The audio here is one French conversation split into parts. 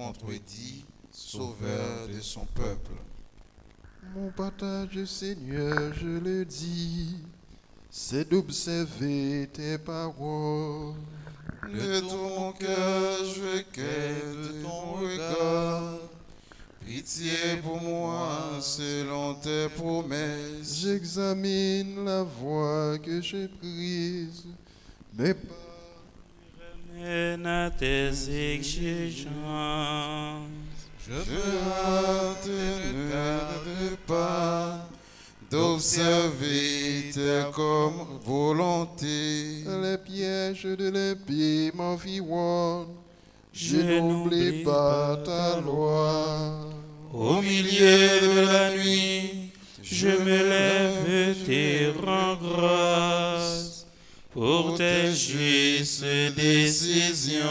contredit, sauveur de son peuple. Mon partage, Seigneur, je le dis, c'est d'observer tes paroles. De tout mon cœur, je quête ton regard. Pitié pour moi selon tes promesses. J'examine la voie que j'ai prise, mais pas Ramène à tes exigences. Je me hâte ne garde pas d'observer tes comme volonté. les pièges de l'épée m'environnent. Je Je n'oublie pas ta loi. Au milieu de la nuit, je me lève et te rends grâce pour tes justes décisions.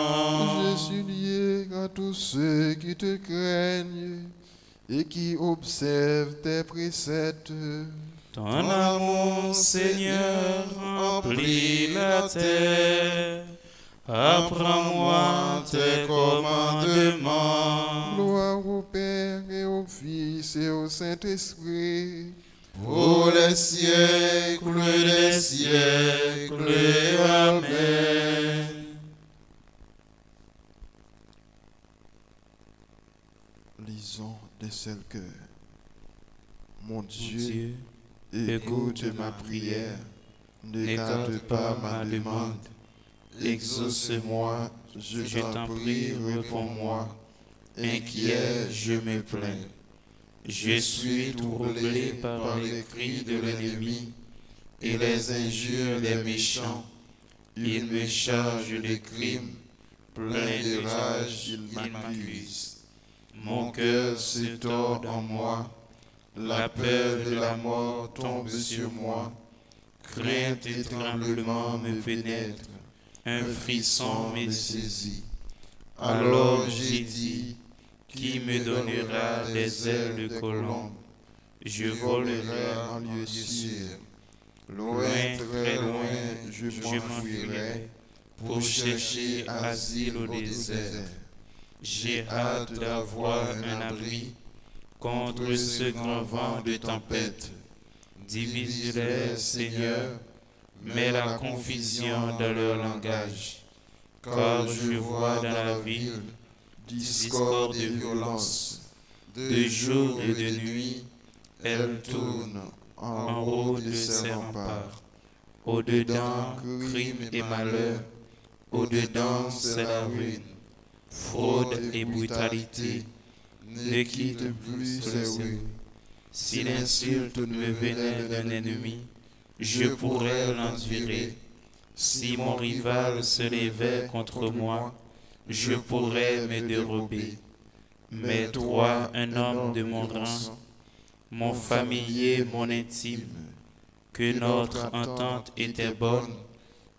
Je suis lié à tous ceux qui te craignent et qui observent tes préceptes. Ton amour, Seigneur, remplit la terre. Apprends-moi tes commandements. Gloire au Père et au Fils et au Saint-Esprit. Pour les siècles des siècles. Amen. Lisons des seuls cœurs. Mon Dieu, écoute ma prière. N'écarte pas ma demande. Exauce-moi, je t'en prie, réponds-moi. Inquiet, je me plains. Je suis troublé par les cris de l'ennemi Et les injures des méchants, Il me charge de crimes, plein de rage, ils m'accusent. Mon cœur se tord en moi, La peur de la mort tombe sur moi. crainte et tremblement me pénètrent, un frisson me saisit. Alors j'ai dit, Qui me donnera des ailes de colombe? Je volerai en lieu sûr. loin, très loin, je m'enfuirai pour chercher asile au désert. J'ai hâte d'avoir un abri contre ce grand vent de tempête. Divise-les, Seigneur, mets la confusion dans leur langage. Car je vois dans la ville discorde et violence. de jour et de nuit, elle tourne en haut de ses remparts. Au-dedans, crime et malheur, au-dedans, c'est la ruine. Fraude et brutalité ne quittent plus ses rues. Si l'insulte me venait d'un ennemi, je pourrais l'endurer. Si mon rival se levait contre moi, je pourrais me dérober. Mais toi, un homme de mon rang, mon familier, mon intime, que notre entente était bonne,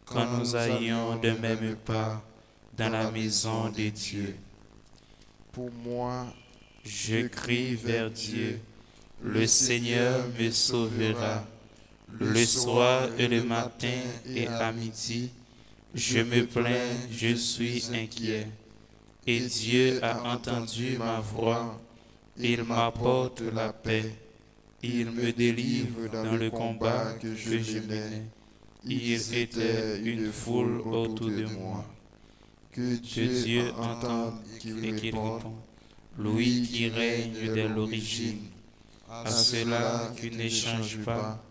quand nous allions de même pas dans la maison de Dieu. Pour moi, Je crie vers Dieu, le Seigneur me sauvera. Le soir et le matin et à midi, je me plains, je suis inquiet. Et Dieu a entendu ma voix, il m'apporte la paix. Il me délivre dans le combat que je menais. Il était une foule autour de moi. que Que Dieu entende et qu'il réponde, lui qui règne dès l'origine, à ceux-là qui ne changent pas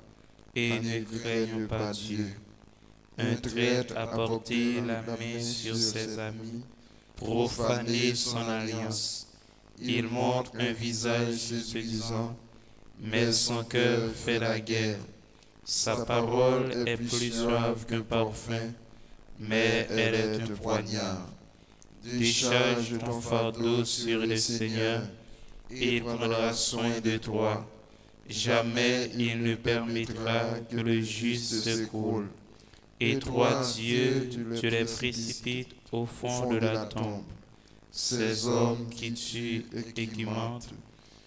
et ne craignent pas Dieu. Un traître a porté la main sur ses amis, profané son alliance. Il montre un visage séduisant, mais son cœur fait la guerre. Sa parole est plus suave qu'un parfum, mais elle est un poignard. Décharge ton fardeau sur le Seigneur, et il prendra soin de toi. Jamais il ne permettra que le juste se coule. Et toi, Dieu, tu les précipites au fond de la tombe. Ces hommes qui tuent et qui mentent,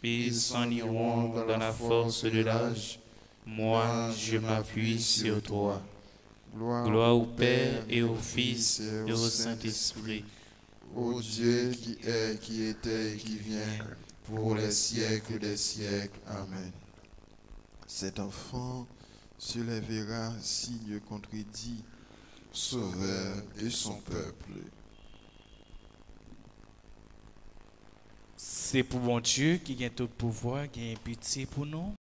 ils s'en iront dans la force de l'âge. Moi, je m'appuie sur toi. Gloire au Père et au Fils et au Saint-Esprit, ô Dieu qui est, qui était et qui vient, pour les siècles des siècles. Amen. Cet enfant se lèvera, signe contredit, sauveur de son peuple. C'est pour bon Dieu qui a tout pouvoir, qui a pitié pour nous.